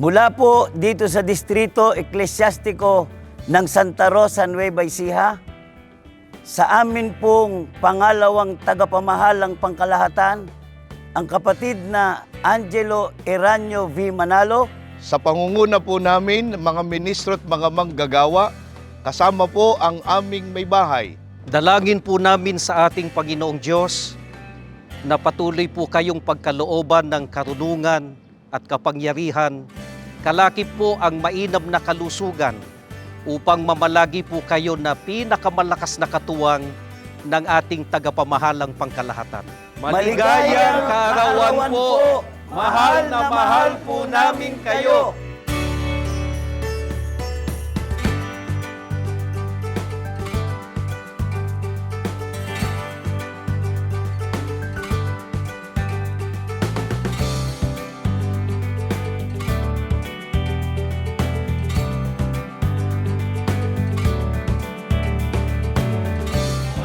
Mula po dito sa Distrito Eklesyastiko ng Santa Rosa, Nueva Ecija, sa amin pong pangalawang tagapamahalang pangkalahatan, ang kapatid na Angelo Eranio V. Manalo, Sa pangunguna po namin, mga ministro at mga manggagawa, kasama po ang aming may bahay. Dalangin po namin sa ating Panginoong Diyos na patuloy po kayong pagkalooban ng karunungan at kapangyarihan, kalakip po ang mainam na kalusugan upang mamalagi po kayo na pinakamalakas na katuwang ng ating tagapamahalang pangkalahatan. Maligayang kaarawan po! Mahal na mahal po namin kayo!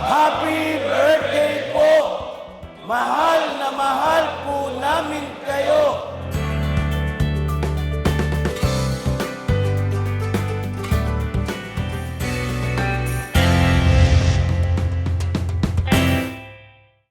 Happy birthday po! Mahal na mahal po namin kayo!